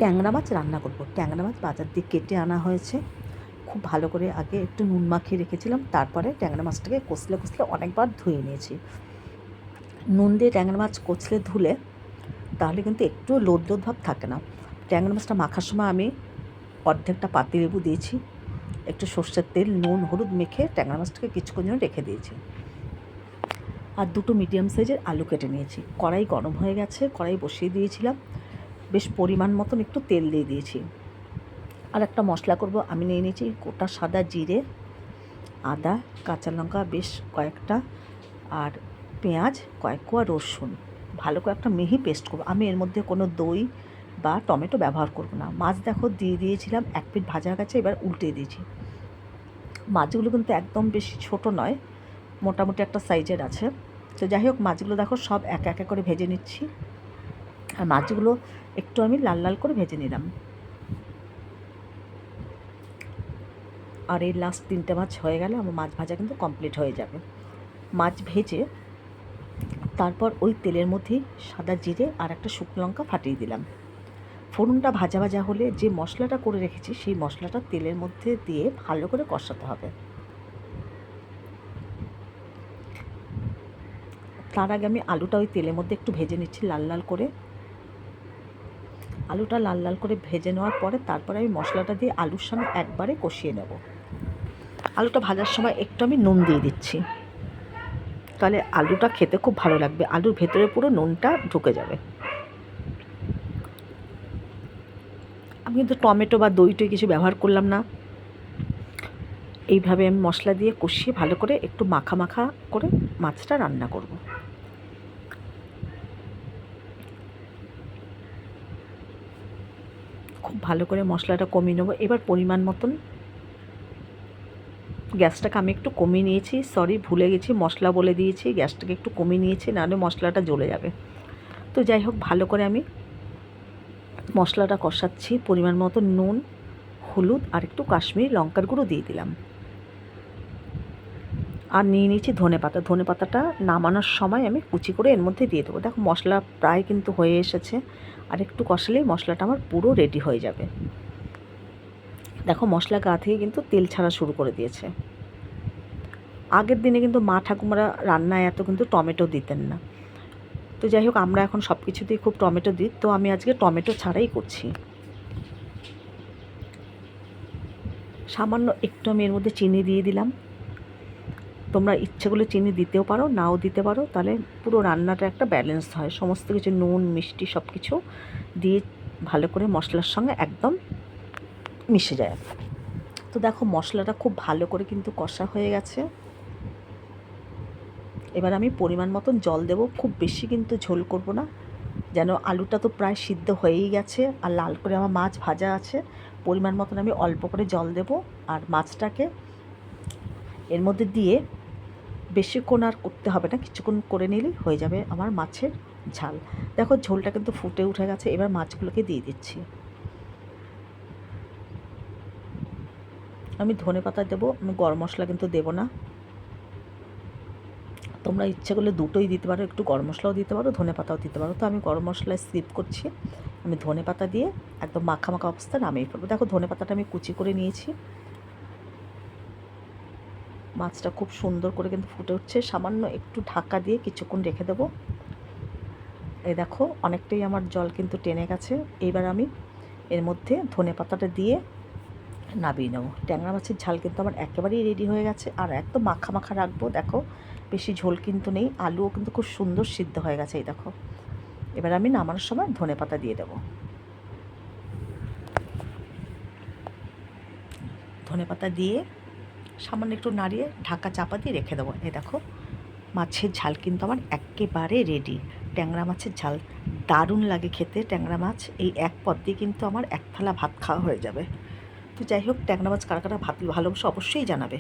ট্যাংরা মাছ রান্না করব। ট্যাংরা মাছ বাজার দিয়ে কেটে আনা হয়েছে, খুব ভালো করে আগে একটু নুন মাখিয়ে রেখেছিলাম, তারপরে ট্যাংরা মাছটাকে কষলে কষলে অনেকবার ধুয়ে নিয়েছি। নুন দিয়ে ট্যাংরা মাছ কষলে ধুলে তাহলে কিন্তু একটু লোদ লোদ ভাব থাকে না। ট্যাংরা মাছটা মাখার সময় আমি অর্ধেকটা পাতিলেবু দিয়েছি, একটু সর্ষের তেল নুন হলুদ মেখে ট্যাংরা মাছটাকে কিছুক্ষণ জন্য রেখে দিয়েছি। আর দুটো মিডিয়াম সাইজের আলু কেটে নিয়েছি। কড়াই গরম হয়ে গেছে, কড়াই বসিয়ে দিয়েছিলাম, বেশ পরিমাণ মতন একটু তেল দিয়ে দিয়েছি। আর একটা মশলা করব, আমি নিয়ে নিয়েছি গোটা সাদা জিরে, আদা, কাঁচা লঙ্কা বেশ কয়েকটা, আর পেঁয়াজ কয়েক কোয়া, রসুন ভালো করে একটা মিহি পেস্ট করবো। আমি এর মধ্যে কোনো দই বা টমেটো ব্যবহার করব না। মাছ দেখো দিয়ে দিয়েছিলাম, এক পিঠ ভাজা গেছে, এবার উল্টে দিয়েছি। মাছগুলো কিন্তু একদম বেশি ছোট নয়, মোটামুটি একটা সাইজের আছে। তো যাই হোক, মাছগুলো দেখো সব এক এক করে ভেজে নিচ্ছি। আর মাছগুলো একটু আমি লাল লাল করে ভেজে নিলাম। আর এই লাস্ট 3টে মাছ হয়ে গেলে আমার মাছ ভাজা কিন্তু কমপ্লিট হয়ে যাবে। মাছ ভেজে তারপর ওই তেলের মধ্যেই সাদা জিরে আর একটা শুকনো লঙ্কা ফাটিয়ে দিলাম। ফোড়নটা ভাজা ভাজা হলে যে মশলাটা করে রেখেছি সেই মশলাটা তেলের মধ্যে দিয়ে ভালো করে কষাতে হবে। তার আগে আমি আলুটা ওই তেলের মধ্যে একটু ভেজে নিচ্ছি লাল লাল করে। আলুটা লাল লাল করে ভেজে নেওয়ার পরে তারপরে আমি মশলাটা দিয়ে আলুর সঙ্গে একবারে কষিয়ে নেব। আলুটা ভাজার সময় একটু আমি নুন দিয়ে দিচ্ছি, তাহলে আলুটা খেতে খুব ভালো লাগবে, আলুর ভেতরে পুরো নুনটা ঢুকে যাবে। আমি কিন্তু টমেটো বা দই টই কিছু ব্যবহার করলাম না। এইভাবে আমি মশলা দিয়ে কষিয়ে ভালো করে একটু মাখা মাখা করে মাছটা রান্না করব। খুব ভালো করে মশলাটা কমিয়ে নেবো। এবার পরিমাণ মতন গ্যাসটাকে আমি একটু কমিয়ে নিয়েছি, সরি ভুলে গেছি, মশলা বলে দিয়েছি, গ্যাসটাকে একটু কমিয়ে নিয়েছি, নাহলে মশলাটা জ্বলে যাবে। তো যাই হোক, ভালো করে আমি মশলাটা কষাচ্ছি। পরিমাণ মতো নুন, হলুদ আর একটু কাশ্মীরি লঙ্কার গুঁড়ো দিয়ে দিলাম। আর নিয়ে নিয়েছি ধনেপাতা। ধনেপাতাটা নামানোর সময় আমি কুচি করে এর মধ্যে দিয়ে দেবো। দেখো মশলা প্রায় কিন্তু হয়ে এসেছে, আর একটু কষালেই মশলাটা আমার পুরো রেডি হয়ে যাবে। দেখো মশলা গা থেকে কিন্তু তেল ছাড়া শুরু করে দিয়েছে। আগের দিনে কিন্তু মা ঠাকুমারা রান্নায় এত কিন্তু টমেটো দিতেন না। তো যাই হোক, আমরা এখন সব কিছুতেই খুব টমেটো দিই, তো আমি আজকে টমেটো ছাড়াই করছি। সামান্য একটু আমি এর মধ্যে চিনি দিয়ে দিলাম। তোমরা ইচ্ছে করলে চিনি দিতেও পারো, নাও দিতে পারো, তাহলে পুরো রান্নাটা একটা ব্যালেন্স হয়। সমস্ত কিছু নুন মিষ্টি সব কিছু দিয়ে ভালো করে মশলার সঙ্গে একদম মিশে যায়। তো দেখো মশলাটা খুব ভালো করে কিন্তু কষা হয়ে গেছে। এবার আমি পরিমাণ মতন জল দেব, খুব বেশি কিন্তু ঝোল করব না, যেন আলুটা তো প্রায় সিদ্ধ হয়েই গেছে আর লাল করে আমার মাছ ভাজা আছে। পরিমাণ মতন আমি অল্প করে জল দেব, আর মাছটাকে এর মধ্যে দিয়ে বেশিক্ষণ আর করতে হবে না, কিছুক্ষণ করে নিলেই হয়ে যাবে আমার মাছের ঝাল। দেখো ঝোলটা কিন্তু ফুটে উঠে গেছে, এবার মাছগুলোকে দিয়ে দিচ্ছি। আমি ধনেপাতা দেবো, আমি গরম মশলা কিন্তু দেবো না। তোমরা ইচ্ছে করলে দুটোই দিতে পারো, একটু গরম মশলাও দিতে পারো, ধনেপাতাও দিতে পারো। তো আমি গরম মশলায় স্কিপ করছি, আমি ধনেপাতা দিয়ে একদম মাখা মাখা অবস্থায় নামিয়ে ফেলবো। দেখো ধনেপাতাটা আমি কুচি করে নিয়েছি। মাছটা খুব সুন্দর করে কিন্তু ফুটে উঠছে, সামান্য একটু ঢাকা দিয়ে কিছুক্ষণ রেখে দেবো। এই দেখো অনেকটাই আমার জল কিন্তু টেনে গেছে। এবার আমি এর মধ্যে ধনেপাতাটা দিয়ে নামিয়ে নেবো। ট্যাংরা মাছের ঝাল কিন্তু আমার একেবারেই রেডি হয়ে গেছে, আর একদম মাখা মাখা রাখবো। দেখো বেশি ঝোল কিন্তু নেই, আলুও কিন্তু খুব সুন্দর সিদ্ধ হয়ে গেছে। এই দেখো, এবার আমি নামানোর সময় ধনেপাতা দিয়ে দেবো। ধনেপাতা দিয়ে সামান্য একটু নাড়িয়ে ঢাকা চাপা দিয়ে রেখে দেবো। এই দেখো মাছের ঝাল কিন্তু আমার একেবারে রেডি। ট্যাংরা মাছের ঝাল দারুণ লাগে খেতে। ট্যাংরা মাছ এই এক পদ দিয়ে কিন্তু আমার এক থালা ভাত খাওয়া হয়ে যাবে। তো যাই হোক, ট্যাংরা মাছ কারা কারা ভাত ভালোবাসে অবশ্যই জানাবে।